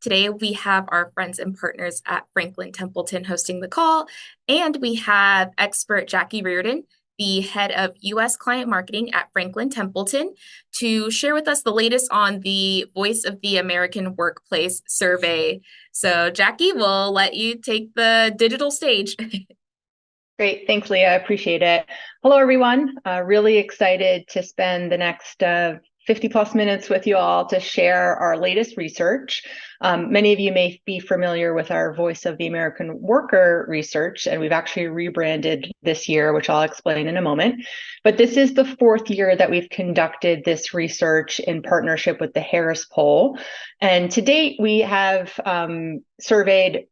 Today, we have our friends and partners at Franklin Templeton hosting the call, and we have expert Jackie Reardon, the head of US client marketing at Franklin Templeton, to share with us the latest on the Voice of the American Workplace survey. So, Jackie, we'll let you take the digital stage. Great. Thanks, Leah. I appreciate it. Hello, everyone. Really excited to spend the next 50 plus minutes with you all to share our latest research. Many of you may be familiar with our Voice of the American Worker research, and we've actually rebranded this year, which I'll explain in a moment. But this is the fourth year that we've conducted this research in partnership with the Harris Poll. And to date, we have surveyed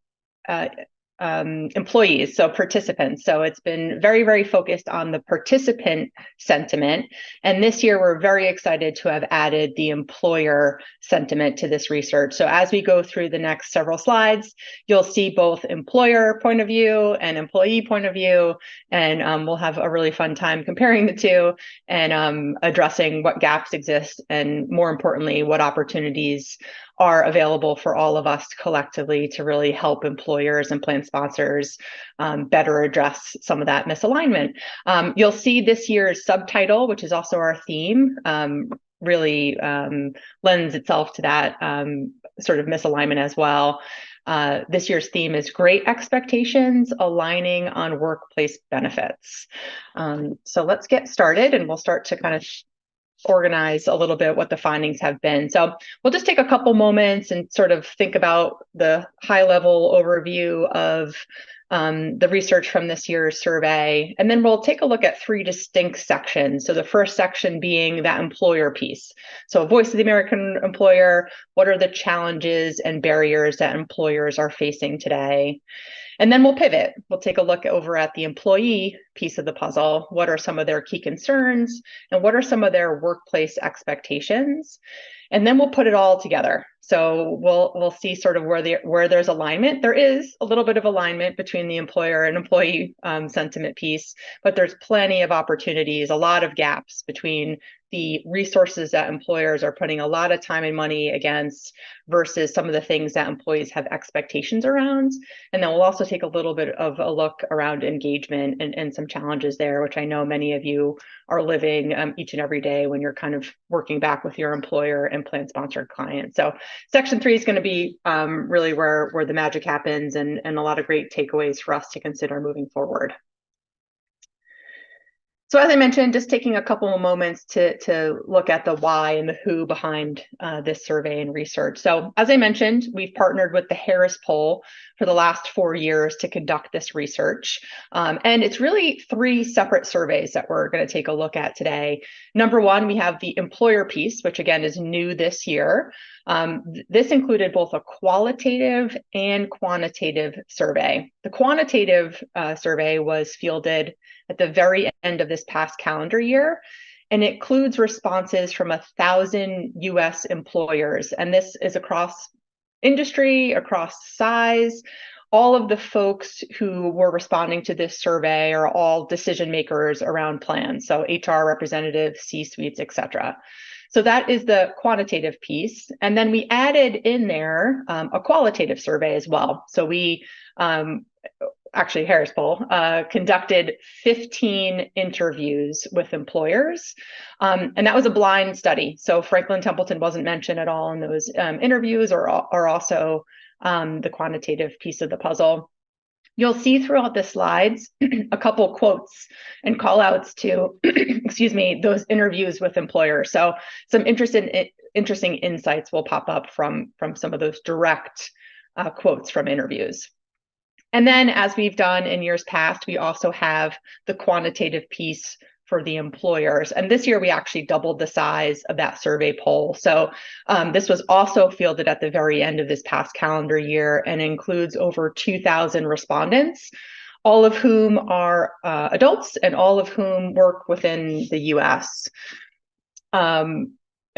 employees, so participants. So it's been very, very focused on the participant sentiment. And this year, we're very excited to have added the employer sentiment to this research. So as we go through the next several slides, you'll see both employer point of view and employee point of view. And we'll have a really fun time comparing the two and addressing what gaps exist and, more importantly, what opportunities are available for all of us collectively to really help employers and plan sponsors better address some of that misalignment. You'll see this year's subtitle, which is also our theme, really lends itself to that sort of misalignment as well. This year's theme is Great Expectations, Aligning on Workplace Benefits. So let's get started, and we'll start to kind of organize a little bit what the findings have been. So we'll just take a couple moments and sort of think about the high level overview of the research from this year's survey. And then we'll take a look at three distinct sections. So the first section being that employer piece. So Voice of the American Employer, what are the challenges and barriers that employers are facing today? And then we'll pivot. We'll take a look over at the employee piece of the puzzle. What are some of their key concerns and what are some of their workplace expectations? And then we'll put it all together. So we'll see sort of where there's alignment. There is a little bit of alignment between the employer and employee sentiment piece, but there's plenty of opportunities, a lot of gaps between the resources that employers are putting a lot of time and money against versus some of the things that employees have expectations around. And then we'll also take a little bit of a look around engagement and some challenges there, which I know many of you are living each and every day when you're kind of working back with your employer and plan sponsored clients. So section 3 is going to be really where the magic happens and a lot of great takeaways for us to consider moving forward. So as I mentioned, just taking a couple of moments to look at the why and the who behind this survey and research. So as I mentioned, we've partnered with the Harris Poll for the last 4 years to conduct this research. And it's really 3 separate surveys that we're going to take a look at today. Number 1, we have the employer piece, which again is new this year. This included both a qualitative and quantitative survey. The quantitative survey was fielded at the very end of this past calendar year, and it includes responses from 1,000 US employers. And this is across industry, across size. All of the folks who were responding to this survey are all decision makers around plans, so HR representatives, C-suites, et cetera. So that is the quantitative piece. And then we added in there a qualitative survey as well. So we actually Harris Poll conducted 15 interviews with employers. And that was a blind study. So Franklin Templeton wasn't mentioned at all in those interviews or also the quantitative piece of the puzzle. You'll see throughout the slides a couple quotes and call outs to, excuse me, those interviews with employers. So some interesting insights will pop up from some of those direct quotes from interviews. And then, as we've done in years past, we also have the quantitative piece for the employers. And this year, we actually doubled the size of that survey poll. So this was also fielded at the very end of this past calendar year and includes over 2,000 respondents, all of whom are adults and all of whom work within the US.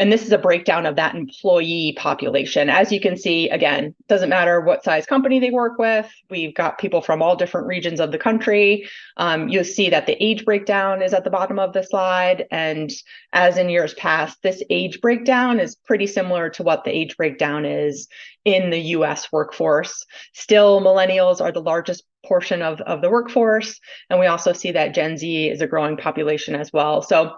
And this is a breakdown of that employee population. As you can see, again, doesn't matter what size company they work with. We've got people from all different regions of the country. You'll see that the age breakdown is at the bottom of the slide. And as in years past, this age breakdown is pretty similar to what the age breakdown is in the US workforce. Still, millennials are the largest portion of the workforce. And we also see that Gen Z is a growing population as well. So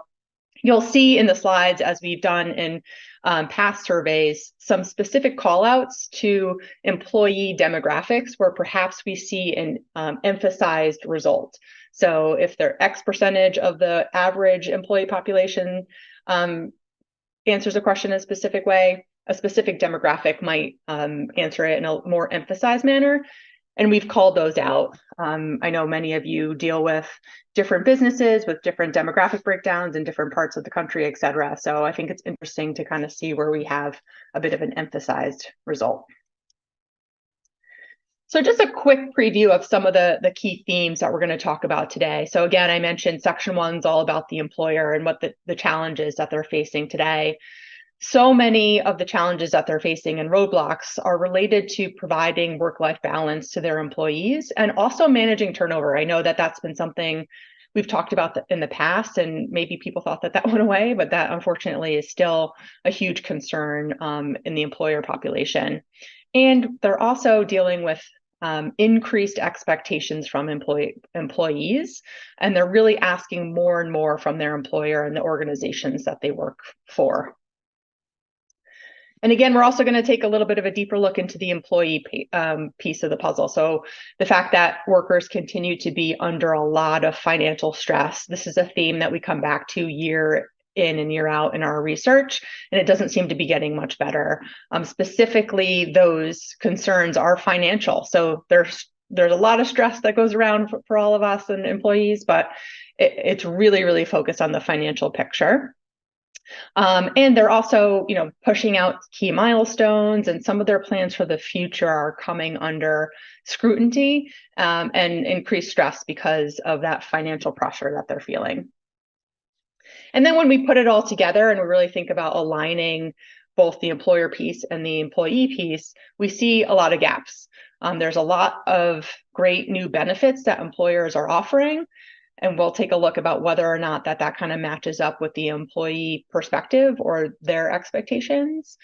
you'll see in the slides, as we've done in past surveys, some specific callouts to employee demographics where perhaps we see an emphasized result. So if they're X percentage of the average employee population answers a question in a specific way, a specific demographic might answer it in a more emphasized manner. And we've called those out. I know many of you deal with different businesses with different demographic breakdowns in different parts of the country, et cetera. So I think it's interesting to kind of see where we have a bit of an emphasized result. So just a quick preview of some of the key themes that we're going to talk about today. So again, I mentioned section 1 is all about the employer and what the challenges that they're facing today. So many of the challenges that they're facing and roadblocks are related to providing work-life balance to their employees and also managing turnover. I know that that's been something we've talked about in the past, and maybe people thought that went away, but that unfortunately is still a huge concern in the employer population. And they're also dealing with increased expectations from employees, and they're really asking more and more from their employer and the organizations that they work for. And again, we're also going to take a little bit of a deeper look into the employee piece of the puzzle. So the fact that workers continue to be under a lot of financial stress. This is a theme that we come back to year in and year out in our research, and it doesn't seem to be getting much better. Specifically, those concerns are financial. So there's a lot of stress that goes around for all of us and employees, but it's really, really focused on the financial picture. And they're also, pushing out key milestones, and some of their plans for the future are coming under scrutiny and increased stress because of that financial pressure that they're feeling. And then when we put it all together and we really think about aligning both the employer piece and the employee piece, we see a lot of gaps. There's a lot of great new benefits that employers are offering, and we'll take a look about whether or not that kind of matches up with the employee perspective or their expectations,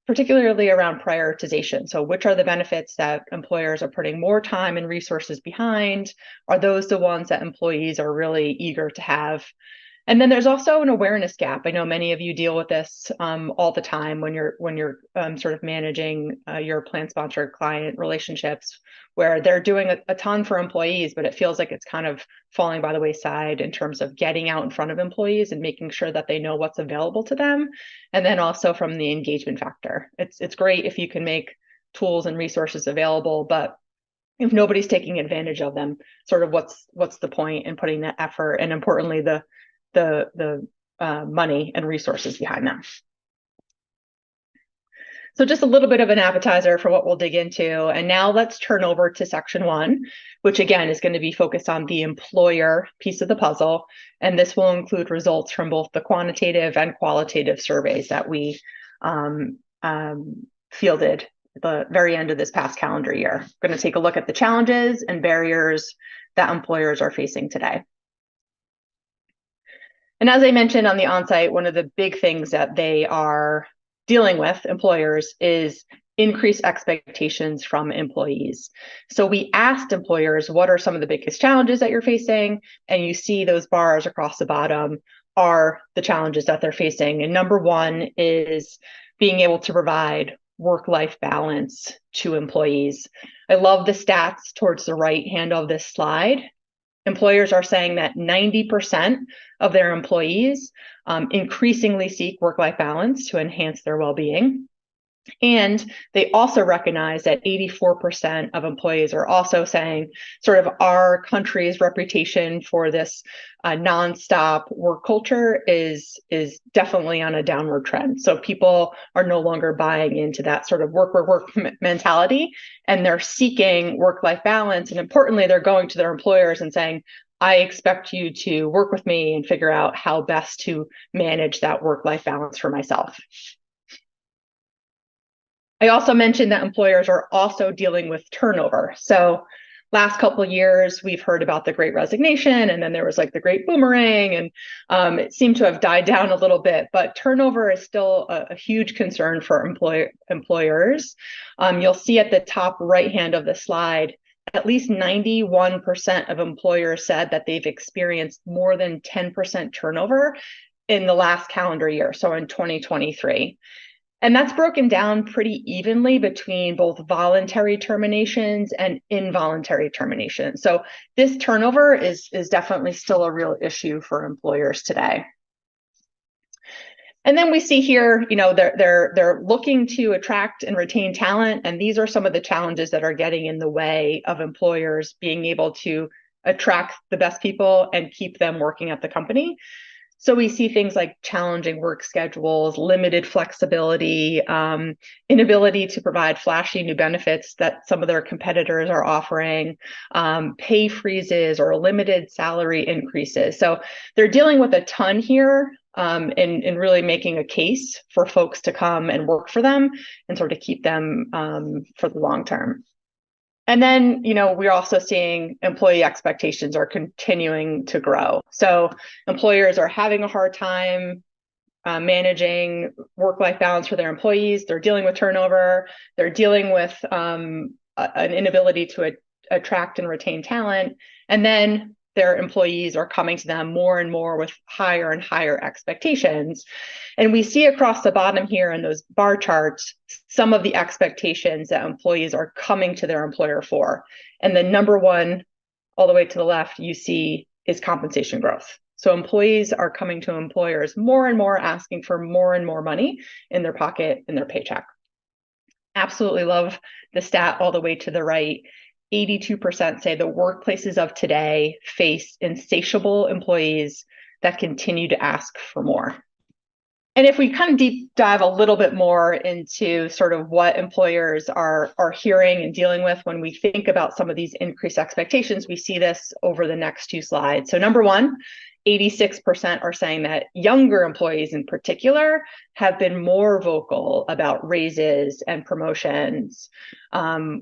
particularly around prioritization. So which are the benefits that employers are putting more time and resources behind? Are those the ones that employees are really eager to have? And then there's also an awareness gap. I know many of you deal with this all the time when you're sort of managing your plan sponsor client relationships, where they're doing a ton for employees, but it feels like it's kind of falling by the wayside in terms of getting out in front of employees and making sure that they know what's available to them. And then also from the engagement factor. It's great if you can make tools and resources available, but if nobody's taking advantage of them, sort of what's the point in putting that effort and importantly the money and resources behind them. So just a little bit of an appetizer for what we'll dig into. And now let's turn over to section 1, which again is going to be focused on the employer piece of the puzzle. And this will include results from both the quantitative and qualitative surveys that we fielded at the very end of this past calendar year. We're going to take a look at the challenges and barriers that employers are facing today. And as I mentioned on the onsite, one of the big things that they are dealing with, employers, is increased expectations from employees. So we asked employers, what are some of the biggest challenges that you're facing? And you see those bars across the bottom are the challenges that they're facing. And number 1 is being able to provide work-life balance to employees. I love the stats towards the right hand of this slide. Employers are saying that 90% of their employees increasingly seek work-life balance to enhance their well-being. And they also recognize that 84% of employees are also saying sort of our country's reputation for this nonstop work culture is definitely on a downward trend. So people are no longer buying into that sort of work mentality, and they're seeking work-life balance. And importantly, they're going to their employers and saying, I expect you to work with me and figure out how best to manage that work-life balance for myself. I also mentioned that employers are also dealing with turnover. So last couple of years, we've heard about the Great Resignation, and then there was like the Great Boomerang, and it seemed to have died down a little bit, but turnover is still a huge concern for employers. You'll see at the top right hand of the slide, at least 91% of employers said that they've experienced more than 10% turnover in the last calendar year, so in 2023. And that's broken down pretty evenly between both voluntary terminations and involuntary terminations. So this turnover is definitely still a real issue for employers today. And then we see here, they're looking to attract and retain talent, and these are some of the challenges that are getting in the way of employers being able to attract the best people and keep them working at the company. So we see things like challenging work schedules, limited flexibility, inability to provide flashy new benefits that some of their competitors are offering, pay freezes or limited salary increases. So they're dealing with a ton here in really making a case for folks to come and work for them and sort of keep them for the long term. And then, we're also seeing employee expectations are continuing to grow. So employers are having a hard time managing work-life balance for their employees. They're dealing with turnover. They're dealing with an inability to attract and retain talent. And then their employees are coming to them more and more with higher and higher expectations. And we see across the bottom here in those bar charts, some of the expectations that employees are coming to their employer for. And the number one, all the way to the left, you see is compensation growth. So employees are coming to employers more and more, asking for more and more money in their pocket, in their paycheck. Absolutely love the stat all the way to the right. 82% say the workplaces of today face insatiable employees that continue to ask for more. And if we kind of deep dive a little bit more into sort of what employers are hearing and dealing with when we think about some of these increased expectations, we see this over the next two slides. So number one, 86% are saying that younger employees in particular have been more vocal about raises and promotions.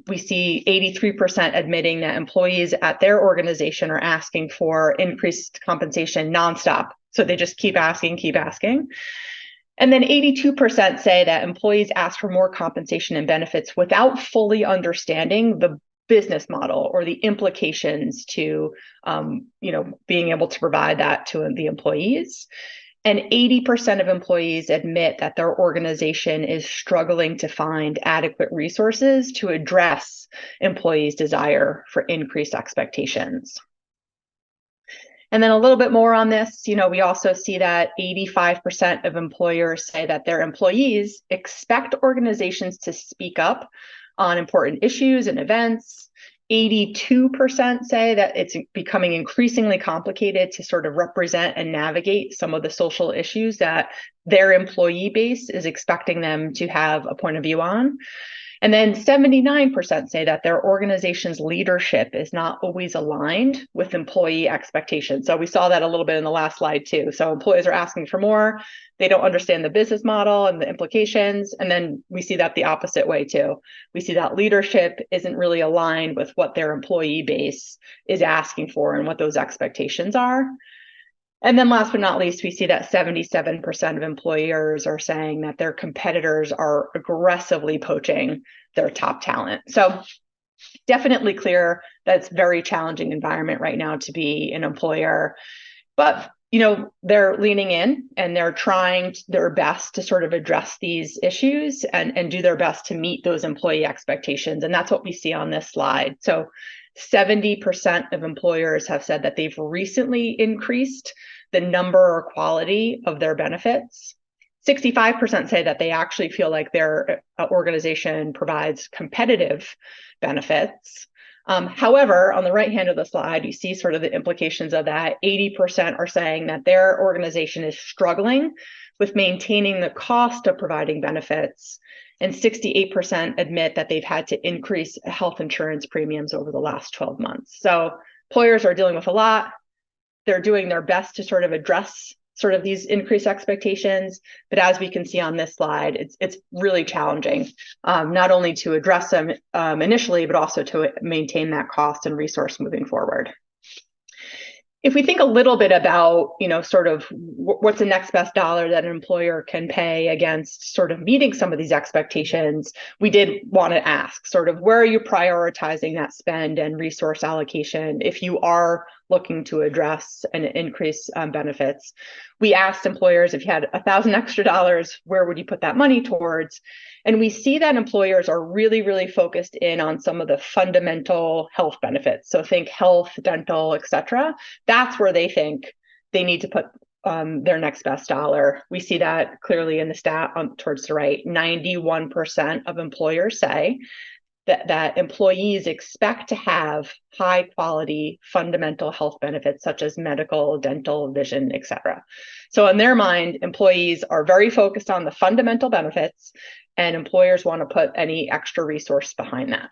We see 83% admitting that employees at their organization are asking for increased compensation nonstop. So they just keep asking, keep asking. And then 82% say that employees ask for more compensation and benefits without fully understanding the business model or the implications to, being able to provide that to the employees. And 80% of employees admit that their organization is struggling to find adequate resources to address employees' desire for increased expectations. And then a little bit more on this, we also see that 85% of employers say that their employees expect organizations to speak up on important issues and events. 82% say that it's becoming increasingly complicated to sort of represent and navigate some of the social issues that their employee base is expecting them to have a point of view on. And then 79% say that their organization's leadership is not always aligned with employee expectations. So we saw that a little bit in the last slide too. So employees are asking for more. They don't understand the business model and the implications. And then we see that the opposite way too. We see that leadership isn't really aligned with what their employee base is asking for and what those expectations are. And then last but not least, we see that 77% of employers are saying that their competitors are aggressively poaching their top talent. So definitely clear that it's a very challenging environment right now to be an employer. But, they're leaning in and they're trying their best to sort of address these issues and do their best to meet those employee expectations. And that's what we see on this slide. So 70% of employers have said that they've recently increased the number or quality of their benefits. 65% say that they actually feel like their organization provides competitive benefits. However, on the right hand of the slide, you see sort of the implications of that. 80% are saying that their organization is struggling with maintaining the cost of providing benefits. And 68% admit that they've had to increase health insurance premiums over the last 12 months. So employers are dealing with a lot. they're doing their best to sort of address sort of these increased expectations. But as we can see on this slide, it's really challenging, not only to address them initially, but also to maintain that cost and resource moving forward. If we think a little bit about, sort of what's the next best dollar that an employer can pay against sort of meeting some of these expectations, we did want to ask sort of where are you prioritizing that spend and resource allocation if you are looking to address and increase benefits. We asked employers, if you had $1,000 extra dollars, where would you put that money towards? And we see that employers are really, really focused in on some of the fundamental health benefits. So think health, dental, et cetera. That's where they think they need to put their next best dollar. We see that clearly in the stat towards the right. 91% of employers say that employees expect to have high quality fundamental health benefits such as medical, dental, vision, et cetera. So in their mind, employees are very focused on the fundamental benefits, and employers want to put any extra resource behind that.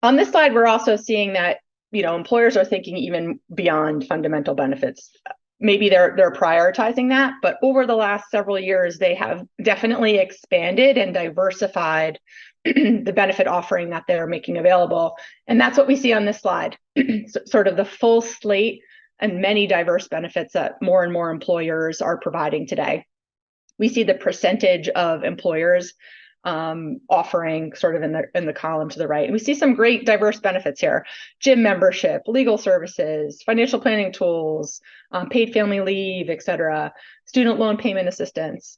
On this slide, we're also seeing that employers are thinking even beyond fundamental benefits. Maybe they're prioritizing that, but over the last several years, they have definitely expanded and diversified the benefit offering that they're making available. And that's what we see on this slide, sort of the full slate and many diverse benefits that more and more employers are providing today. We see the percentage of employers offering sort of in the column to the right. And we see some great diverse benefits here: gym membership, legal services, financial planning tools, paid family leave, et cetera, student loan payment assistance.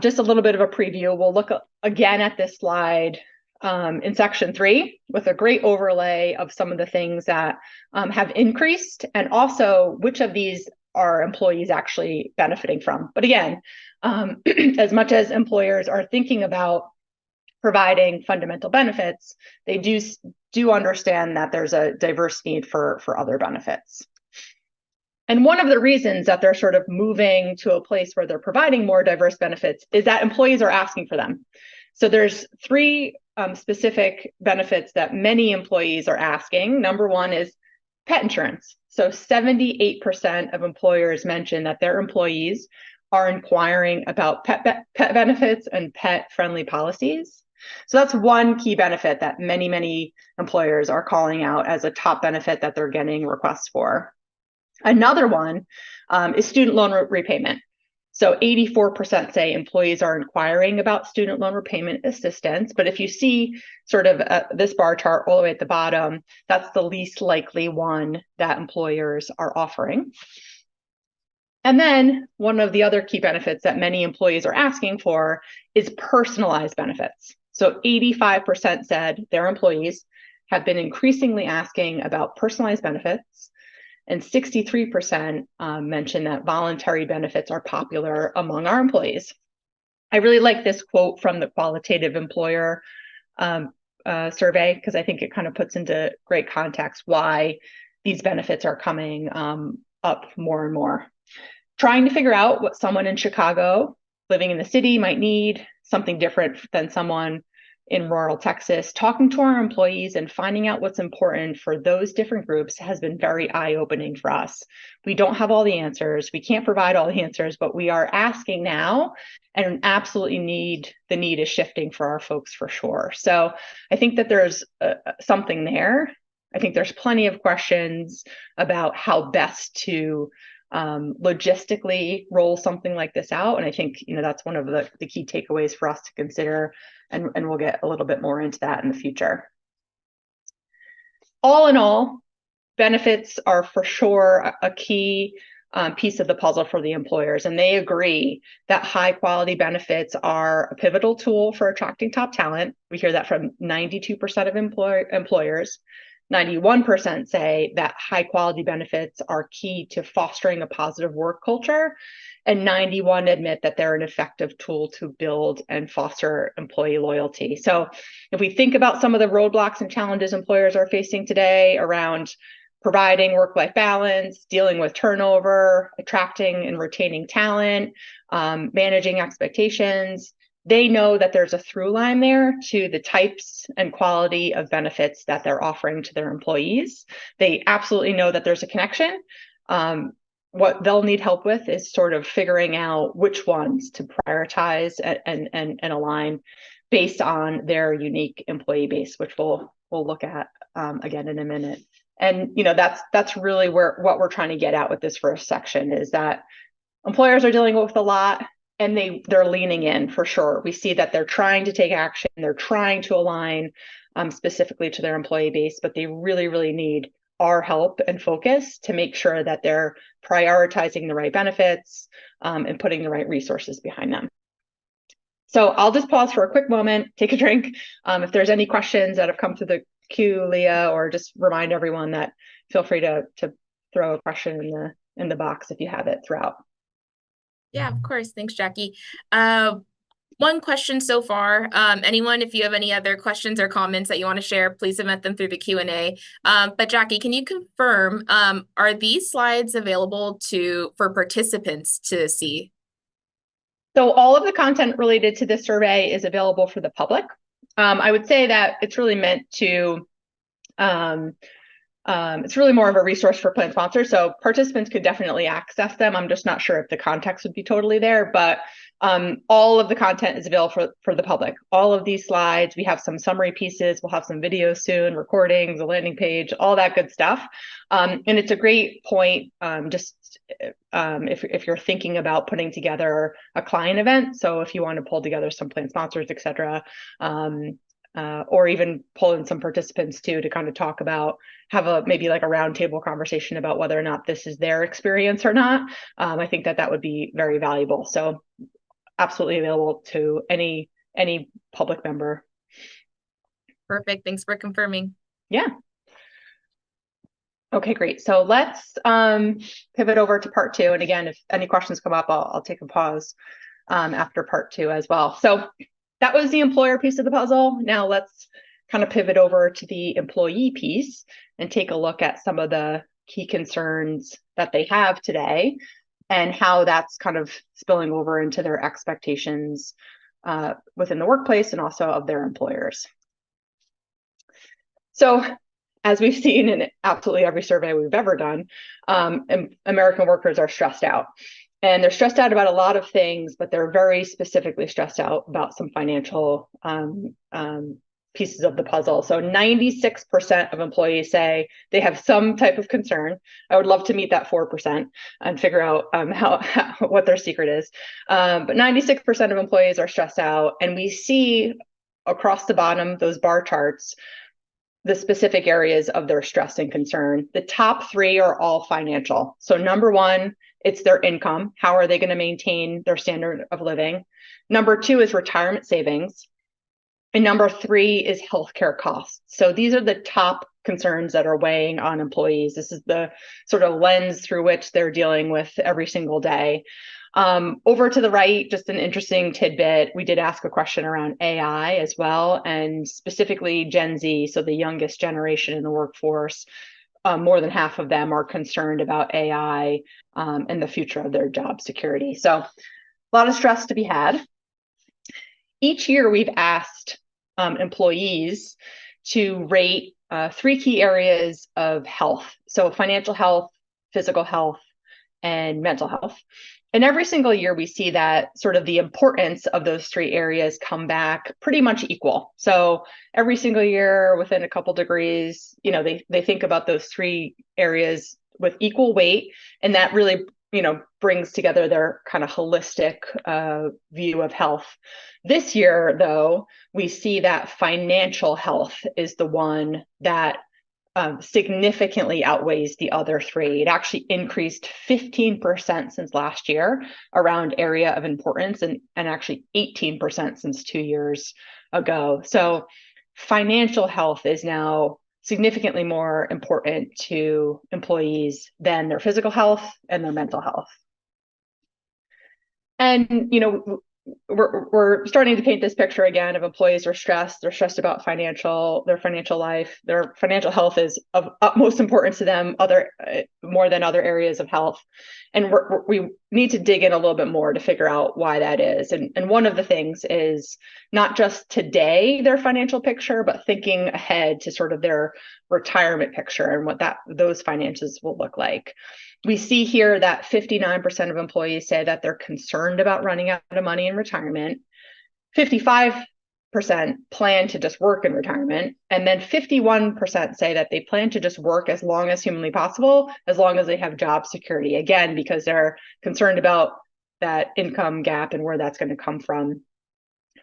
Just a little bit of a preview. We'll look again at this slide in section 3 with a great overlay of some of the things that have increased, and also which of these are employees actually benefiting from. But again, as much as employers are thinking about providing fundamental benefits, they do understand that there's a diverse need for other benefits. And one of the reasons that they're sort of moving to a place where they're providing more diverse benefits is that employees are asking for them. So there's 3 specific benefits that many employees are asking. Number one is pet insurance. So 78% of employers mention that their employees are inquiring about pet benefits and pet-friendly policies. So that's one key benefit that many, many employers are calling out as a top benefit that they're getting requests for. Another one is student loan repayment. So 84% say employees are inquiring about student loan repayment assistance. But if you see sort of this bar chart all the way at the bottom, that's the least likely one that employers are offering. And then one of the other key benefits that many employees are asking for is personalized benefits. So 85% said their employees have been increasingly asking about personalized benefits, and 63% mentioned that voluntary benefits are popular among our employees. I really like this quote from the Qualitative Employer survey, because I think it kind of puts into great context why these benefits are coming up more and more. Trying to figure out what someone in Chicago living in the city might need, something different than someone in rural Texas. Talking to our employees and finding out what's important for those different groups has been very eye-opening for us. We don't have all the answers. We can't provide all the answers, but we are asking now, and absolutely the need is shifting for our folks for sure. So I think that there's something there. I think there's plenty of questions about how best to logistically roll something like this out. And I think, that's one of the key takeaways for us to consider. And we'll get a little bit more into that in the future. All in all, benefits are for sure a key piece of the puzzle for the employers. And they agree that high quality benefits are a pivotal tool for attracting top talent. We hear that from 92% of employers. 91% say that high quality benefits are key to fostering a positive work culture, and 91 admit that they're an effective tool to build and foster employee loyalty. So if we think about some of the roadblocks and challenges employers are facing today around providing work-life balance, dealing with turnover, attracting and retaining talent, managing expectations, they know that there's a through line there to the types and quality of benefits that they're offering to their employees. They absolutely know that there's a connection. What they'll need help with is sort of figuring out which ones to prioritize and align based on their unique employee base, which we'll look at again in a minute. And that's really what we're trying to get at with this first section, is that employers are dealing with a lot, and they're leaning in for sure. We see that they're trying to take action, they're trying to align specifically to their employee base, but they really, really need our help and focus to make sure that they're prioritizing the right benefits and putting the right resources behind them. So I'll just pause for a quick moment, take a drink. If there's any questions that have come through the queue, Leah, or just remind everyone that feel free to throw a question in the box if you have it throughout. Yeah, of course. Thanks, Jackie. One question so far. Anyone, if you have any other questions or comments that you want to share, please submit them through the Q&A. But Jackie, can you confirm, are these slides available for participants to see? So all of the content related to this survey is available for the public. I would say that it's really meant to it's really more of a resource for plan sponsors. So participants could definitely access them. I'm just not sure if the context would be totally there, but all of the content is available for the public. All of these slides, we have some summary pieces, we'll have some videos soon, recordings, a landing page, all that good stuff. And it's a great point if you're thinking about putting together a client event. So if you want to pull together some plan sponsors, et cetera, or even pull in some participants too, to kind of talk about, maybe like a roundtable conversation about whether or not this is their experience or not. I think that would be very valuable. So absolutely available to any public member. Perfect. Thanks for confirming. Yeah. Okay, great. So let's pivot over to part two. And again, if any questions come up, I'll take a pause after part two as well. So that was the employer piece of the puzzle. Now let's kind of pivot over to the employee piece and take a look at some of the key concerns that they have today and how that's kind of spilling over into their expectations within the workplace and also of their employers. So as we've seen in absolutely every survey we've ever done, American workers are stressed out. And they're stressed out about a lot of things, but they're very specifically stressed out about some financial pieces of the puzzle. So 96% of employees say they have some type of concern. I would love to meet that 4% and figure out what their secret is. But 96% of employees are stressed out. And we see across the bottom, those bar charts, the specific areas of their stress and concern. The top three are all financial. So number one, it's their income. How are they going to maintain their standard of living? Number two is retirement savings. And number three is healthcare costs. So these are the top concerns that are weighing on employees. This is the sort of lens through which they're dealing with every single day. Over to the right, just an interesting tidbit. We did ask a question around AI as well, and specifically Gen Z, so the youngest generation in the workforce. More than half of them are concerned about AI and the future of their job security. So a lot of stress to be had. Each year we've asked employees to rate three key areas of health. So financial health, physical health, and mental health. And every single year we see that sort of the importance of those three areas come back pretty much equal. So every single year within a couple degrees, they think about those three areas with equal weight. And that really, brings together their kind of holistic view of health. This year, though, we see that financial health is the one that significantly outweighs the other three. It actually increased 15% since last year around area of importance, and actually 18% since 2 years ago. So financial health is now significantly more important to employees than their physical health and their mental health. And, we're starting to paint this picture again of employees are stressed. They're stressed about their financial life. Their financial health is of utmost importance to them. more than other areas of health. And we need to dig in a little bit more to figure out why that is. And one of the things is not just today, their financial picture, but thinking ahead to sort of their retirement picture and what those finances will look like. We see here that 59% of employees say that they're concerned about running out of money in retirement. 55% plan to just work in retirement. And then 51% say that they plan to just work as long as humanly possible, as long as they have job security. Again, because they're concerned about that income gap and where that's going to come from.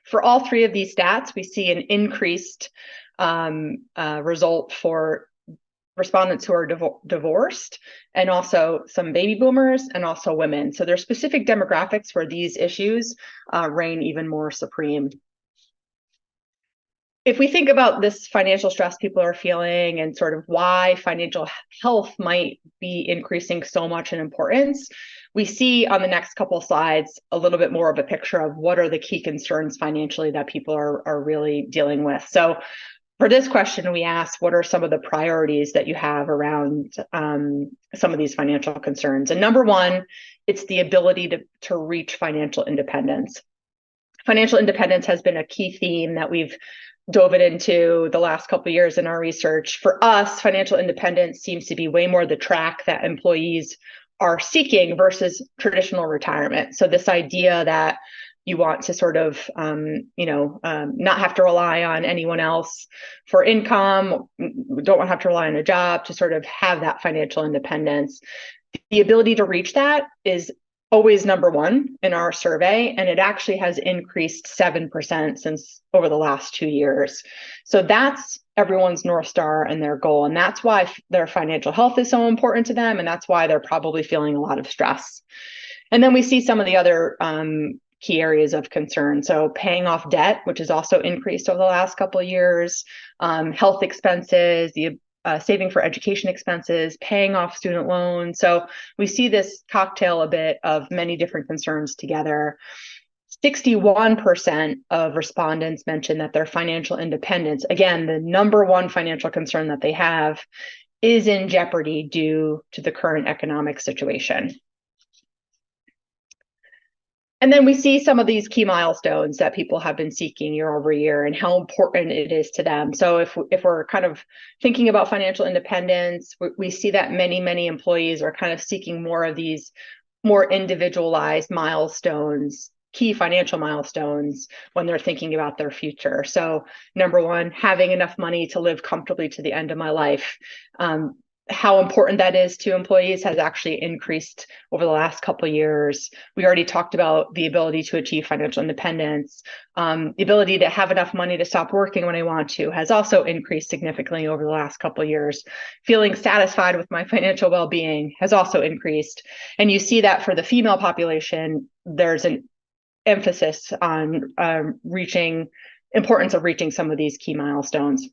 For all three of these stats, we see an increased result for respondents who are divorced, and also some baby boomers, and also women. So there's specific demographics where these issues reign even more supreme. If we think about this financial stress people are feeling and sort of why financial health might be increasing so much in importance, we see on the next couple of slides a little bit more of a picture of what are the key concerns financially that people are really dealing with. So for this question, we asked, what are some of the priorities that you have around some of these financial concerns? And number one, it's the ability to reach financial independence. Financial independence has been a key theme that we've dove into the last couple of years in our research. For us, financial independence seems to be way more the track that employees are seeking versus traditional retirement. So this idea that you want to sort of, not have to rely on anyone else for income, don't want to have to rely on a job to sort of have that financial independence. The ability to reach that is always number one in our survey, and it actually has increased 7% since over the last 2 years. So that's everyone's North Star and their goal. And that's why their financial health is so important to them. And that's why they're probably feeling a lot of stress. And then we see some of the other key areas of concern. So paying off debt, which has also increased over the last couple of years, health expenses, the saving for education expenses, paying off student loans. So we see this cocktail a bit of many different concerns together. 61% of respondents mentioned that their financial independence, again, the number one financial concern that they have, is in jeopardy due to the current economic situation. And then we see some of these key milestones that people have been seeking year over year and how important it is to them. So if we're kind of thinking about financial independence, we see that many employees are kind of seeking more of these more individualized milestones, key financial milestones when they're thinking about their future. So number one, having enough money to live comfortably to the end of my life. How important that is to employees has actually increased over the last couple of years. We already talked about the ability to achieve financial independence. The ability to have enough money to stop working when I want to has also increased significantly over the last couple of years. Feeling satisfied with my financial well-being has also increased. And you see that for the female population, there's an emphasis on importance of reaching some of these key milestones.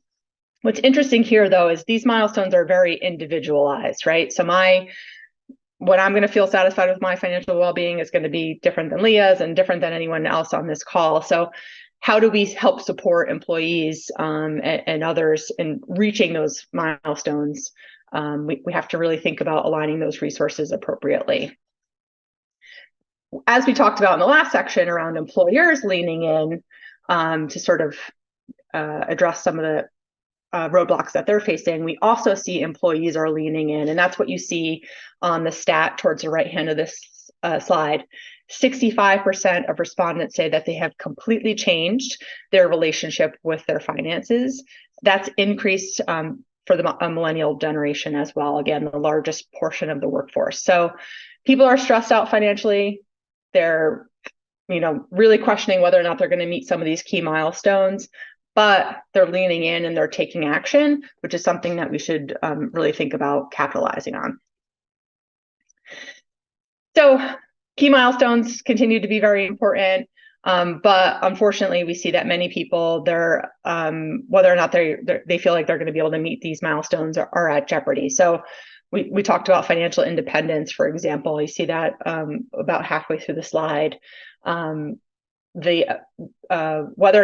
What's interesting here, though, is these milestones are very individualized, right? So when I'm going to feel satisfied with my financial well-being is going to be different than Leah's and different than anyone else on this call. So how do we help support employees and others in reaching those milestones? We have to really think about aligning those resources appropriately. As we talked about in the last section around employers leaning in to sort of address some of the roadblocks that they're facing, we also see employees are leaning in, and that's what you see on the stat towards the right hand of this slide. 65% of respondents say that they have completely changed their relationship with their finances. That's increased for the millennial generation as well, again, the largest portion of the workforce. So people are stressed out financially. They're really questioning whether or not they're going to meet some of these key milestones, but they're leaning in and they're taking action, which is something that we should really think about capitalizing on. So key milestones continue to be very important, but unfortunately, we see that many people, whether or not they feel like they're going to be able to meet these milestones are at jeopardy. So we talked about financial independence, for example. You see that about halfway through the slide. Whether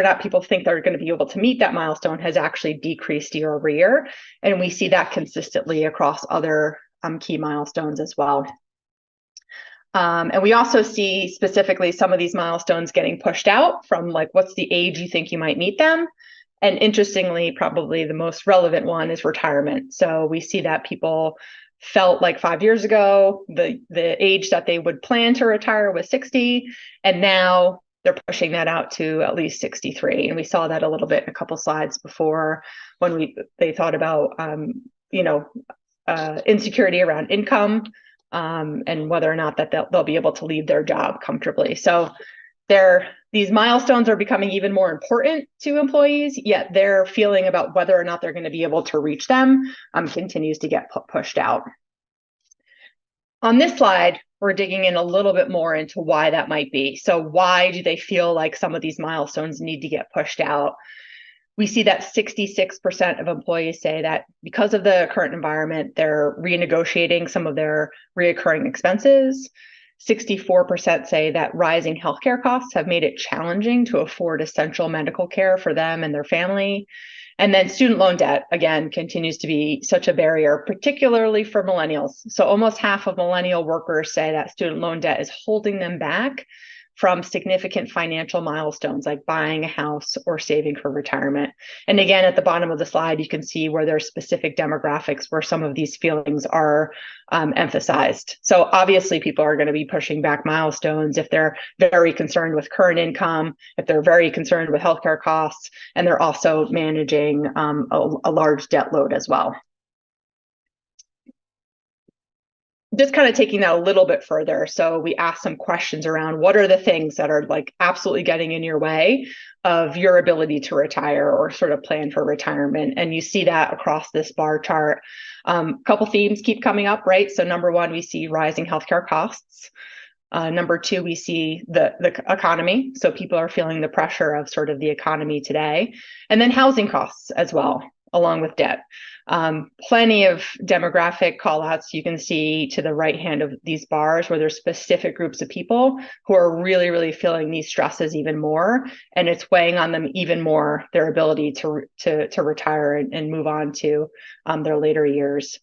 or not people think they're going to be able to meet that milestone has actually decreased year over year. And we see that consistently across other key milestones as well. And we also see specifically some of these milestones getting pushed out from like, what's the age you think you might meet them? And interestingly, probably the most relevant one is retirement. So we see that people felt like 5 years ago, the age that they would plan to retire was 60, and now they're pushing that out to at least 63. And we saw that a little bit in a couple slides before when they thought about insecurity around income, and whether or not that they'll be able to leave their job comfortably. So these milestones are becoming even more important to employees, yet their feeling about whether or not they're going to be able to reach them continues to get pushed out. On this slide, we're digging in a little bit more into why that might be. So why do they feel like some of these milestones need to get pushed out? We see that 66% of employees say that because of the current environment, they're renegotiating some of their reoccurring expenses. 64% say that rising healthcare costs have made it challenging to afford essential medical care for them and their family. And then student loan debt, again, continues to be such a barrier, particularly for millennials. So almost half of millennial workers say that student loan debt is holding them back from significant financial milestones like buying a house or saving for retirement. And again, at the bottom of the slide, you can see where there's specific demographics where some of these feelings are emphasized. So obviously people are going to be pushing back milestones if they're very concerned with current income, if they're very concerned with healthcare costs, and they're also managing a large debt load as well. Just kind of taking that a little bit further. So we asked some questions around what are the things that are like absolutely getting in your way of your ability to retire or sort of plan for retirement. And you see that across this bar chart. A couple themes keep coming up, right? So number one, we see rising healthcare costs. Number two, we see the economy. So people are feeling the pressure of sort of the economy today. And then housing costs as well, along with debt. Plenty of demographic callouts you can see to the right hand of these bars where there's specific groups of people who are really, really feeling these stresses even more, and it's weighing on them even more, their ability to retire and move on to their later years.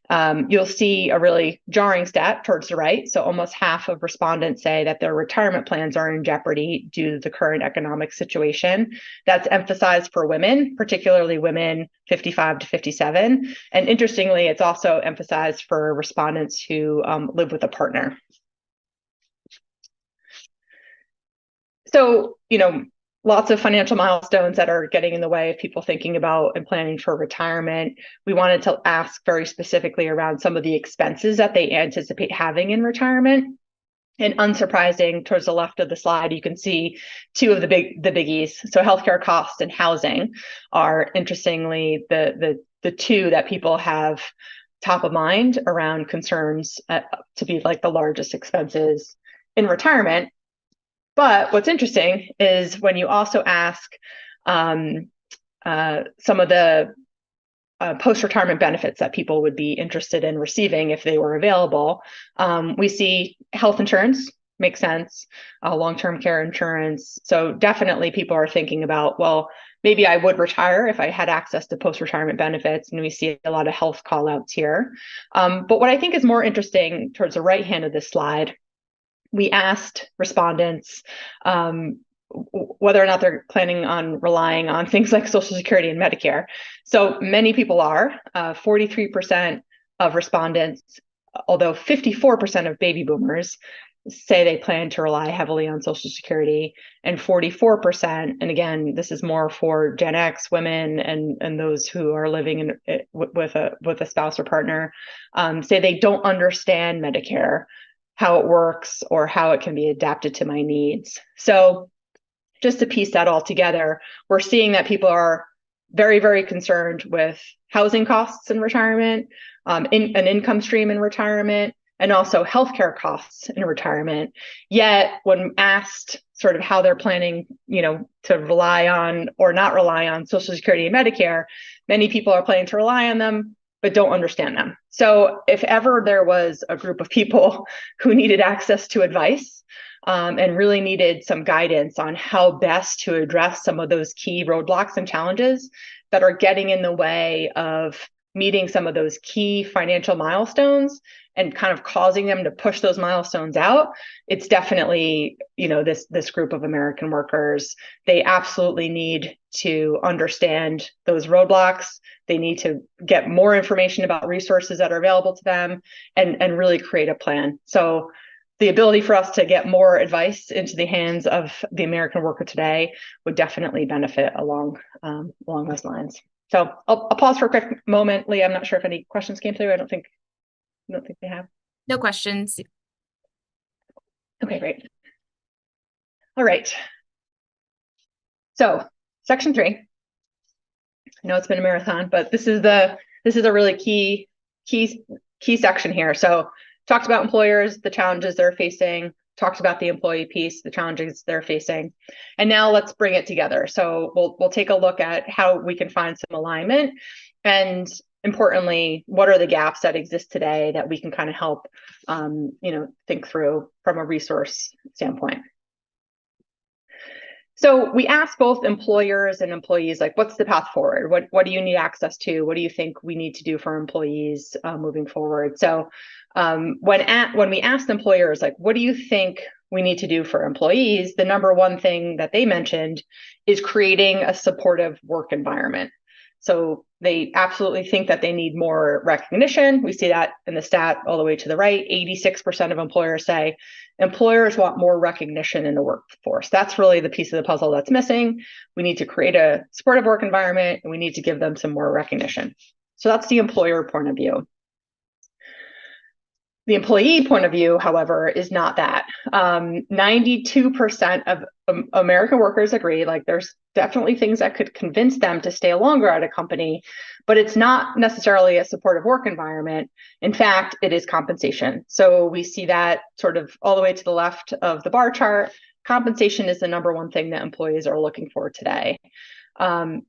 You'll see a really jarring stat towards the right. So almost half of respondents say that their retirement plans are in jeopardy due to the current economic situation. That's emphasized for women, particularly women 55 to 57. And interestingly, it's also emphasized for respondents who live with a partner. So, lots of financial milestones that are getting in the way of people thinking about and planning for retirement. We wanted to ask very specifically around some of the expenses that they anticipate having in retirement. And unsurprising, towards the left of the slide, you can see two of the biggies. So healthcare costs and housing are interestingly the two that people have top of mind around concerns to be like the largest expenses in retirement. But what's interesting is when you also ask some of the post-retirement benefits that people would be interested in receiving if they were available, we see health insurance makes sense, long-term care insurance. So definitely people are thinking about, well, maybe I would retire if I had access to post-retirement benefits, and we see a lot of health call-outs here. But what I think is more interesting towards the right hand of this slide, we asked respondents whether or not they're planning on relying on things like Social Security and Medicare. So many people are. 43% of respondents, although 54% of baby boomers say they plan to rely heavily on Social Security, and 44%, and again, this is more for Gen X women and those who are living with a spouse or partner, say they don't understand Medicare, how it works, or how it can be adapted to my needs. So just to piece that all together, we're seeing that people are very, very concerned with housing costs in retirement, an income stream in retirement, and also healthcare costs in retirement. Yet when asked sort of how they're planning, to rely on or not rely on Social Security and Medicare, many people are planning to rely on them, but don't understand them. So if ever there was a group of people who needed access to advice and really needed some guidance on how best to address some of those key roadblocks and challenges that are getting in the way of meeting some of those key financial milestones and kind of causing them to push those milestones out, it's definitely, this group of American workers. They absolutely need to understand those roadblocks. They need to get more information about resources that are available to them and really create a plan. So the ability for us to get more advice into the hands of the American worker today would definitely benefit along those lines. So I'll pause for a quick moment. Lee, I'm not sure if any questions came through. I don't think they have. No questions. Okay, great. All right. So section 3. I know it's been a marathon, but this is a really key section here. So talked about employers, the challenges they're facing, talked about the employee piece, the challenges they're facing. And now let's bring it together. So we'll take a look at how we can find some alignment, and importantly, what are the gaps that exist today that we can kind of help think through from a resource standpoint. So we asked both employers and employees, like, what's the path forward? What do you need access to? What do you think we need to do for employees moving forward? So when we asked employers, like, what do you think we need to do for employees? The number one thing that they mentioned is creating a supportive work environment. So they absolutely think that they need more recognition. We see that in the stat all the way to the right. 86% of employers say employers want more recognition in the workforce. That's really the piece of the puzzle that's missing. We need to create a supportive work environment, and we need to give them some more recognition. So that's the employer point of view. The employee point of view, however, is not that. 92% of American workers agree, like, there's definitely things that could convince them to stay longer at a company, but it's not necessarily a supportive work environment. In fact, it is compensation. So we see that sort of all the way to the left of the bar chart. Compensation is the number one thing that employees are looking for today. And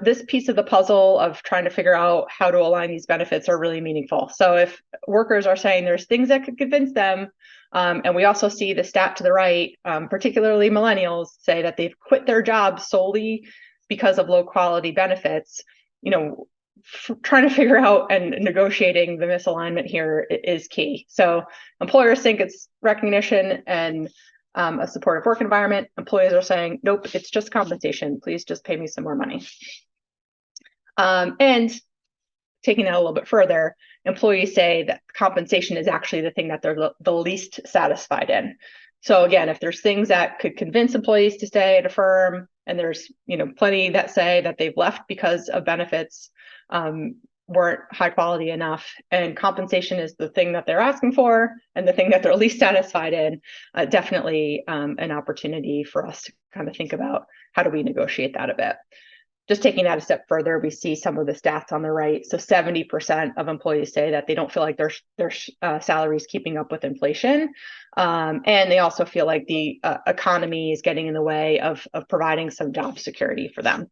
this piece of the puzzle of trying to figure out how to align these benefits are really meaningful. So if workers are saying there's things that could convince them, and we also see the stat to the right, particularly millennials, say that they've quit their jobs solely because of low quality benefits, trying to figure out and negotiating the misalignment here is key. So employers think it's recognition and a supportive work environment. Employees are saying, nope, it's just compensation. Please just pay me some more money. And taking that a little bit further, employees say that compensation is actually the thing that they're the least satisfied in. So again, if there's things that could convince employees to stay at a firm, and there's plenty that say that they've left because of benefits weren't high quality enough, and compensation is the thing that they're asking for and the thing that they're least satisfied in, definitely an opportunity for us to kind of think about how do we negotiate that a bit. Just taking that a step further, we see some of the stats on the right. So 70% of employees say that they don't feel like their salaries keeping up with inflation. And they also feel like the economy is getting in the way of providing some job security for them.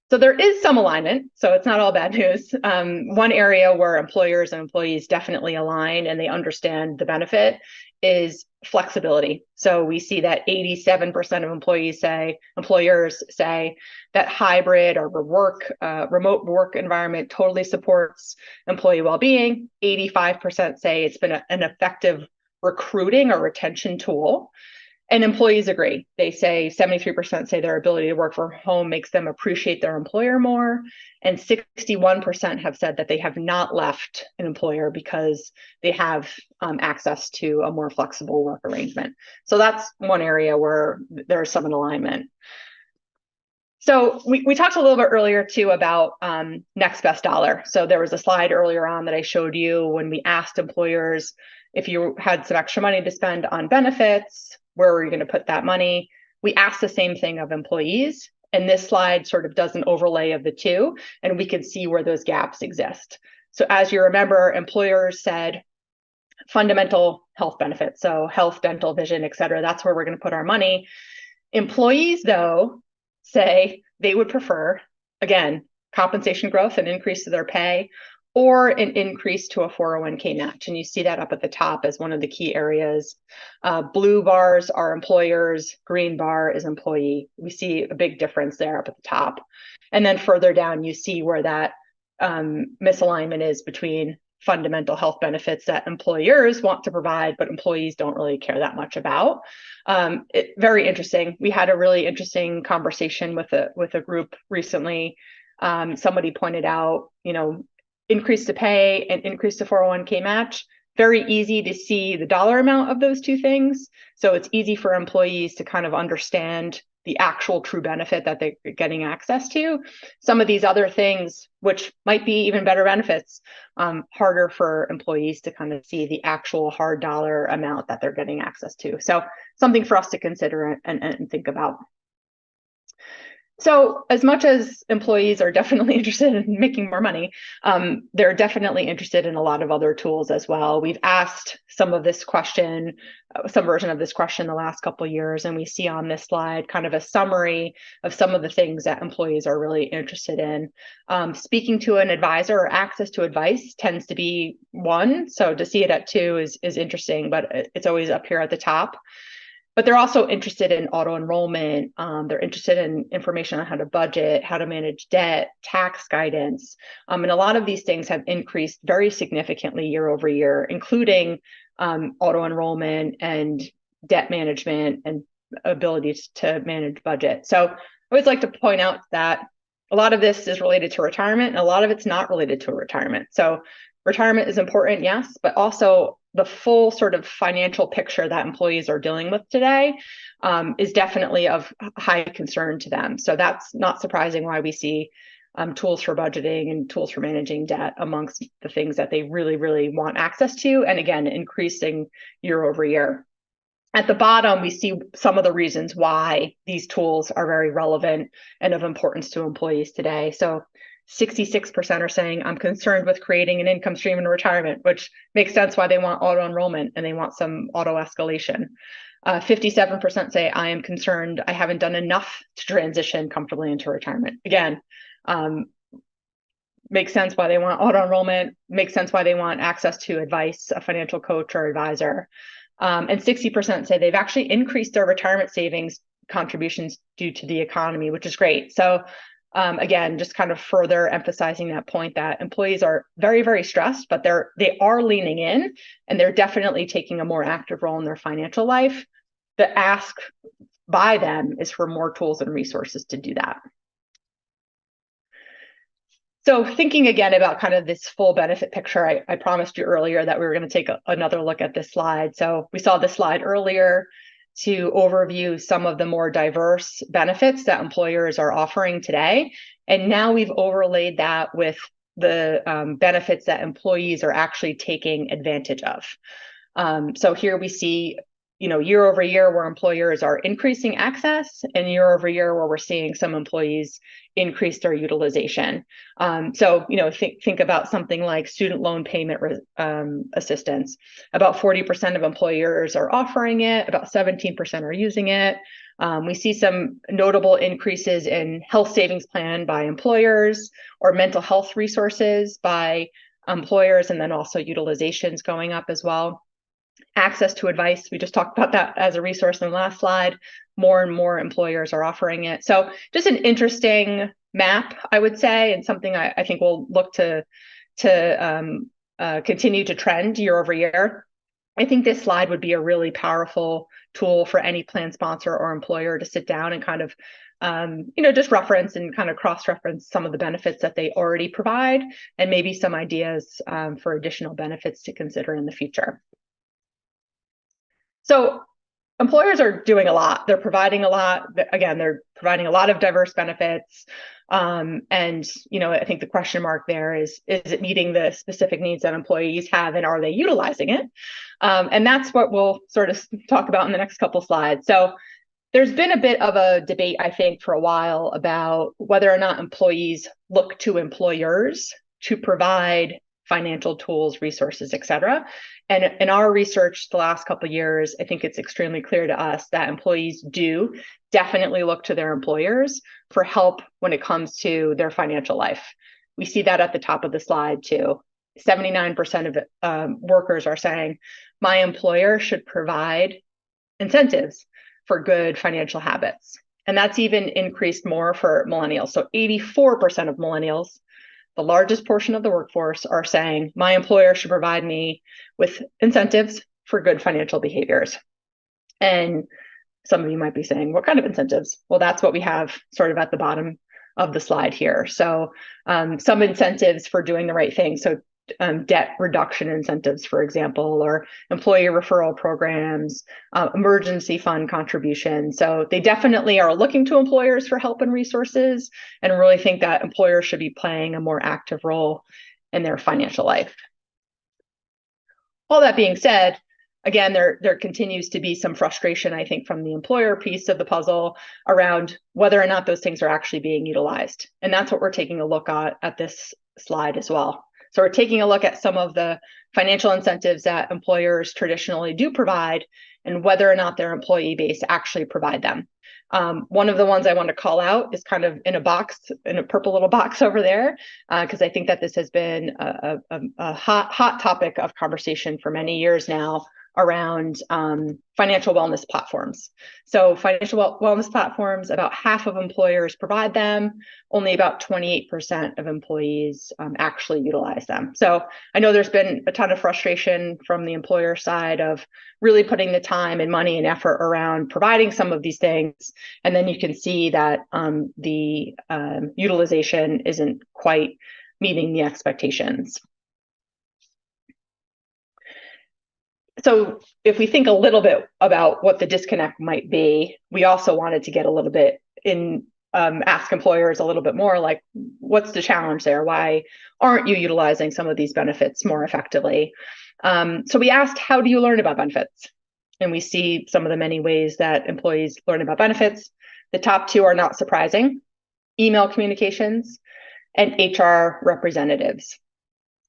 So there is some alignment, so it's not all bad news. One area where employers and employees definitely align and they understand the benefit is flexibility. So we see that 87% of employers say that hybrid or remote work environment totally supports employee well-being. 85% say it's been an effective recruiting or retention tool. And employees agree. They say 73% say their ability to work from home makes them appreciate their employer more. And 61% have said that they have not left an employer because they have access to a more flexible work arrangement. So that's one area where there's some alignment. So we talked a little bit earlier too about next best dollar. So there was a slide earlier on that I showed you when we asked employers, if you had some extra money to spend on benefits, where were you going to put that money? We asked the same thing of employees. And this slide sort of does an overlay of the two, and we can see where those gaps exist. So as you remember, employers said fundamental health benefits. So health, dental, vision, et cetera, that's where we're going to put our money. Employees, though, say they would prefer, again, compensation growth and increase to their pay, or an increase to a 401k match. And you see that up at the top as one of the key areas. Blue bars are employers, green bar is employee. We see a big difference there up at the top. And then further down, you see where that misalignment is between fundamental health benefits that employers want to provide, but employees don't really care that much about. Very interesting. We had a really interesting conversation with a group recently. Somebody pointed out, increase to pay and increase to 401k match. Very easy to see the dollar amount of those two things. So it's easy for employees to kind of understand the actual true benefit that they're getting access to. Some of these other things, which might be even better benefits, harder for employees to kind of see the actual hard dollar amount that they're getting access to. So something for us to consider and think about. So as much as employees are definitely interested in making more money, they're definitely interested in a lot of other tools as well. We've asked some version of this question the last couple of years, and we see on this slide kind of a summary of some of the things that employees are really interested in. Speaking to an advisor or access to advice tends to be one, so to see it at two is interesting, but it's always up here at the top. But they're also interested in auto enrollment. They're interested in information on how to budget, how to manage debt, tax guidance. And a lot of these things have increased very significantly year over year, including auto enrollment and debt management and abilities to manage budget. So I always like to point out that a lot of this is related to retirement and a lot of it's not related to retirement. So retirement is important, yes, but also the full sort of financial picture that employees are dealing with today is definitely of high concern to them. So that's not surprising why we see tools for budgeting and tools for managing debt amongst the things that they really, really want access to. And again, increasing year over year. At the bottom, we see some of the reasons why these tools are very relevant and of importance to employees today. So 66% are saying, I'm concerned with creating an income stream in retirement, which makes sense why they want auto enrollment and they want some auto escalation. 57% say, I am concerned I haven't done enough to transition comfortably into retirement. Again, makes sense why they want auto enrollment, makes sense why they want access to advice, a financial coach or advisor. And 60% say they've actually increased their retirement savings contributions due to the economy, which is great. So again, just kind of further emphasizing that point that employees are very, very stressed, but they are leaning in and they're definitely taking a more active role in their financial life. The ask by them is for more tools and resources to do that. So thinking again about kind of this full benefit picture, I promised you earlier that we were going to take another look at this slide. So we saw this slide earlier to overview some of the more diverse benefits that employers are offering today. And now we've overlaid that with the benefits that employees are actually taking advantage of. So here we see, year over year where employers are increasing access and year over year where we're seeing some employees increase their utilization. So, think about something like student loan payment assistance. About 40% of employers are offering it, about 17% are using it. We see some notable increases in health savings plan by employers or mental health resources by employers, and then also utilizations going up as well. Access to advice, we just talked about that as a resource in the last slide. More and more employers are offering it. So just an interesting map, I would say, and something I think we'll look to continue to trend year over year. I think this slide would be a really powerful tool for any plan sponsor or employer to sit down and kind of just reference and kind of cross-reference some of the benefits that they already provide and maybe some ideas for additional benefits to consider in the future. So employers are doing a lot. They're providing a lot. Again, they're providing a lot of diverse benefits. And, I think the question mark there is it meeting the specific needs that employees have and are they utilizing it? And that's what we'll sort of talk about in the next couple slides. So there's been a bit of a debate, I think, for a while about whether or not employees look to employers to provide financial tools, resources, et cetera. And in our research the last couple of years, I think it's extremely clear to us that employees do definitely look to their employers for help when it comes to their financial life. we see that at the top of the slide too. 79% of workers are saying my employer should provide incentives for good financial habits. And that's even increased more for millennials. So 84% of millennials, the largest portion of the workforce, are saying my employer should provide me with incentives for good financial behaviors. And some of you might be saying, what kind of incentives? Well, that's what we have sort of at the bottom of the slide here. So some incentives for doing the right thing. So debt reduction incentives, for example, or employee referral programs, emergency fund contributions. So they definitely are looking to employers for help and resources, and really think that employers should be playing a more active role in their financial life. All that being said, again, there continues to be some frustration, I think, from the employer piece of the puzzle around whether or not those things are actually being utilized. And that's what we're taking a look at this slide as well. So we're taking a look at some of the financial incentives that employers traditionally do provide and whether or not their employee base actually provide them. One of the ones I want to call out is kind of in a box, in a purple little box over there, because I think that this has been a hot topic of conversation for many years now around financial wellness platforms. So financial wellness platforms, about half of employers provide them, only about 28% of employees actually utilize them. So I know there's been a ton of frustration from the employer side of really putting the time and money and effort around providing some of these things. And then you can see that the utilization isn't quite meeting the expectations. So if we think a little bit about what the disconnect might be, we also wanted to get a little bit ask employers a little bit more like, what's the challenge there? Why aren't you utilizing some of these benefits more effectively? So we asked, how do you learn about benefits? And we see some of the many ways that employees learn about benefits. The top two are not surprising: email communications and HR representatives.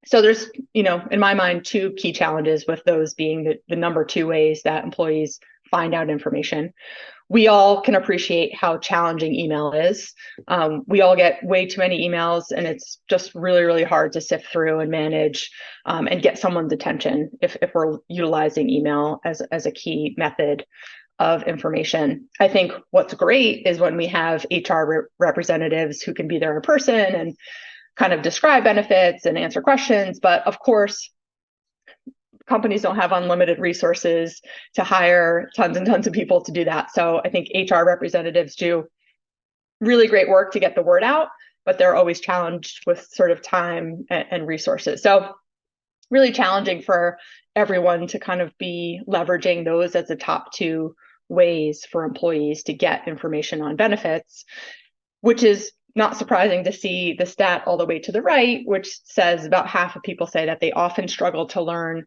So there's, in my mind, two key challenges, with those being the number two ways that employees find out information. We all can appreciate how challenging email is. We all get way too many emails, and it's just really, really hard to sift through and manage and get someone's attention if we're utilizing email as a key method of information. I think what's great is when we have HR representatives who can be there in person and kind of describe benefits and answer questions. But of course, companies don't have unlimited resources to hire tons and tons of people to do that. So I think HR representatives do really great work to get the word out, but they're always challenged with sort of time and resources. So really challenging for everyone to kind of be leveraging those as the top two ways for employees to get information on benefits, which is not surprising to see the stat all the way to the right, which says about half of people say that they often struggle to learn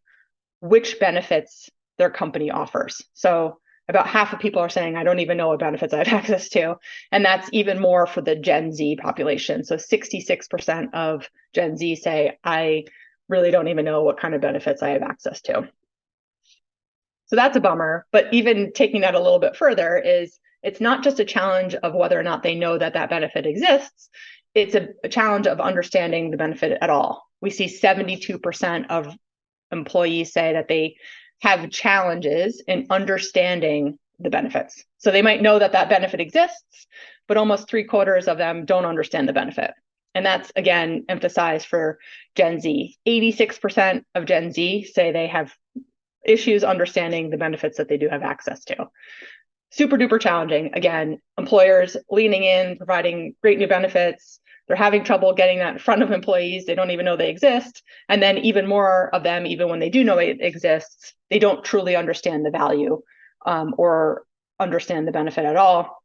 which benefits their company offers. So about half of people are saying, I don't even know what benefits I have access to. And that's even more for the Gen Z population. So 66% of Gen Z say, I really don't even know what kind of benefits I have access to. So that's a bummer. But even taking that a little bit further, is it's not just a challenge of whether or not they know that that benefit exists. It's a challenge of understanding the benefit at all. We see 72% of employees say that they have challenges in understanding the benefits. So they might know that that benefit exists, but almost 3/4 of them don't understand the benefit. And that's, again, emphasized for Gen Z. 86% of Gen Z say they have issues understanding the benefits that they do have access to. Super duper challenging. Again, employers leaning in, providing great new benefits. They're having trouble getting that in front of employees. They don't even know they exist. And then even more of them, even when they do know it exists, they don't truly understand the value or understand the benefit at all.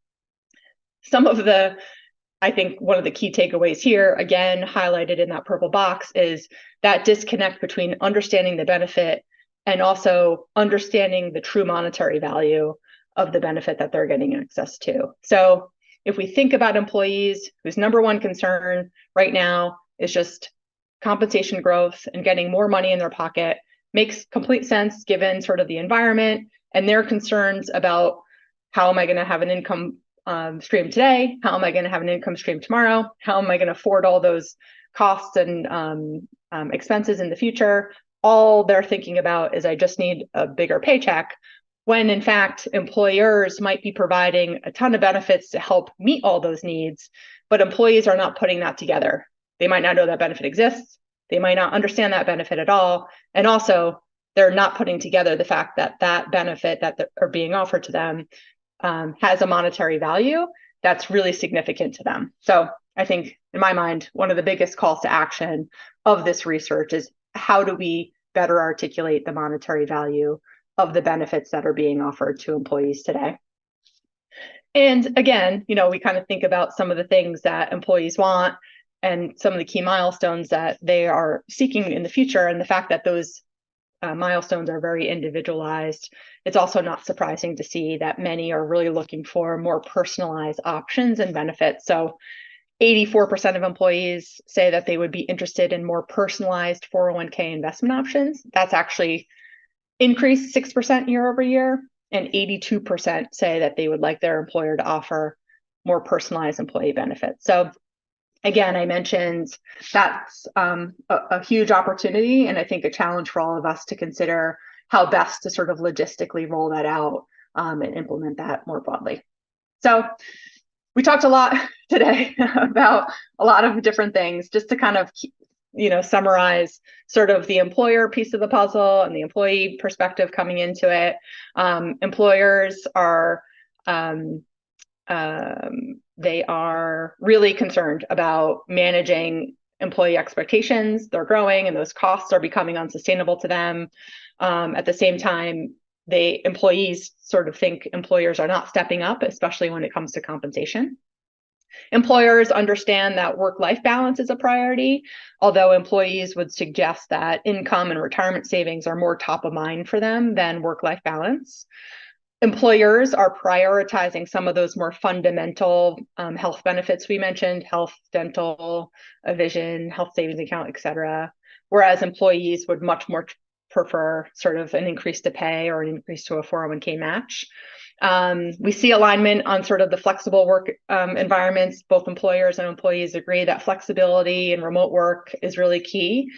I think one of the key takeaways here, again, highlighted in that purple box, is that disconnect between understanding the benefit and also understanding the true monetary value of the benefit that they're getting access to. So if we think about employees whose number one concern right now is just compensation growth and getting more money in their pocket, makes complete sense given sort of the environment and their concerns about, how am I going to have an income stream today? How am I going to have an income stream tomorrow? How am I going to afford all those costs and expenses in the future, all they're thinking about is, I just need a bigger paycheck, when in fact employers might be providing a ton of benefits to help meet all those needs, but employees are not putting that together. They might not know that benefit exists. They might not understand that benefit at all. And also, they're not putting together the fact that that benefit that are being offered to them has a monetary value that's really significant to them. So I think, in my mind, one of the biggest calls to action of this research is, how do we better articulate the monetary value of the benefits that are being offered to employees today? And again, we kind of think about some of the things that employees want and some of the key milestones that they are seeking in the future, and the fact that those milestones are very individualized. It's also not surprising to see that many are really looking for more personalized options and benefits. So 84% of employees say that they would be interested in more personalized 401k investment options. That's actually increased 6% year over year. And 82% say that they would like their employer to offer more personalized employee benefits. So again, I mentioned that's a huge opportunity, and I think a challenge for all of us to consider how best to sort of logistically roll that out and implement that more broadly. So we talked a lot today about a lot of different things, just to kind of summarize sort of the employer piece of the puzzle and the employee perspective coming into it. Employers are they are really concerned about managing employee expectations. They're growing, and those costs are becoming unsustainable to them. At the same time, employees sort of think employers are not stepping up, especially when it comes to compensation. Employers understand that work-life balance is a priority, although employees would suggest that income and retirement savings are more top of mind for them than work-life balance. Employers are prioritizing some of those more fundamental health benefits we mentioned: health, dental, vision, health savings account, et cetera. Whereas employees would much more prefer sort of an increase to pay or an increase to a 401k match. We see alignment on sort of the flexible work environments. Both employers and employees agree that flexibility and remote work is really key.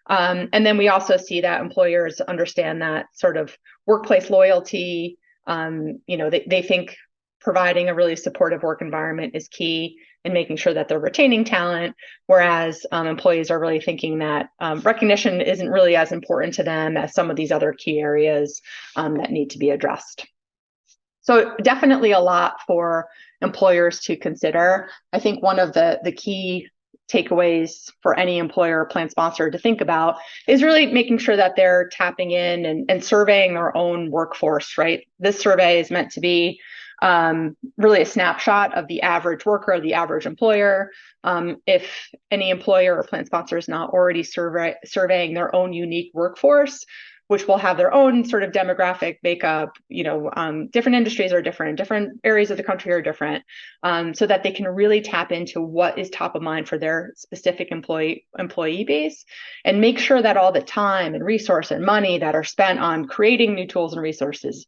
And then we also see that employers understand that sort of workplace loyalty. They think providing a really supportive work environment is key in making sure that they're retaining talent, whereas employees are really thinking that recognition isn't really as important to them as some of these other key areas that need to be addressed. So definitely a lot for employers to consider. I think one of the key takeaways for any employer or plan sponsor to think about is really making sure that they're tapping in and surveying their own workforce, right? This survey is meant to be really a snapshot of the average worker, the average employer. If any employer or plan sponsor is not already surveying their own unique workforce, which will have their own sort of demographic makeup, different industries are different areas of the country are different, so that they can really tap into what is top of mind for their specific employee base, and make sure that all the time and resource and money that are spent on creating new tools and resources,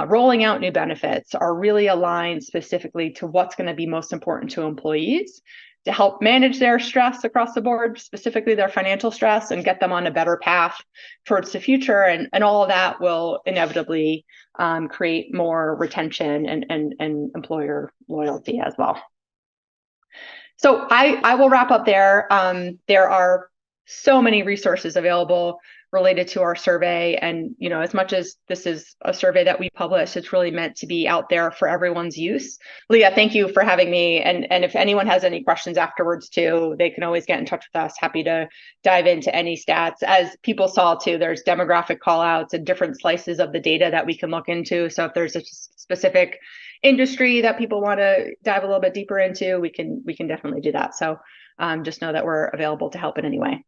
rolling out new benefits, are really aligned specifically to what's going to be most important to employees, to help manage their stress across the board, specifically their financial stress, and get them on a better path towards the future. And all of that will inevitably create more retention and employer loyalty as well. So I will wrap up there. There are so many resources available related to our survey. And, as much as this is a survey that we publish, it's really meant to be out there for everyone's use. Leah, thank you for having me. And if anyone has any questions afterwards too, they can always get in touch with us. Happy to dive into any stats. As people saw too, there's demographic call outs and different slices of the data that we can look into. So if there's a specific industry that people want to dive a little bit deeper into, we can definitely do that. So just know that we're available to help in any way.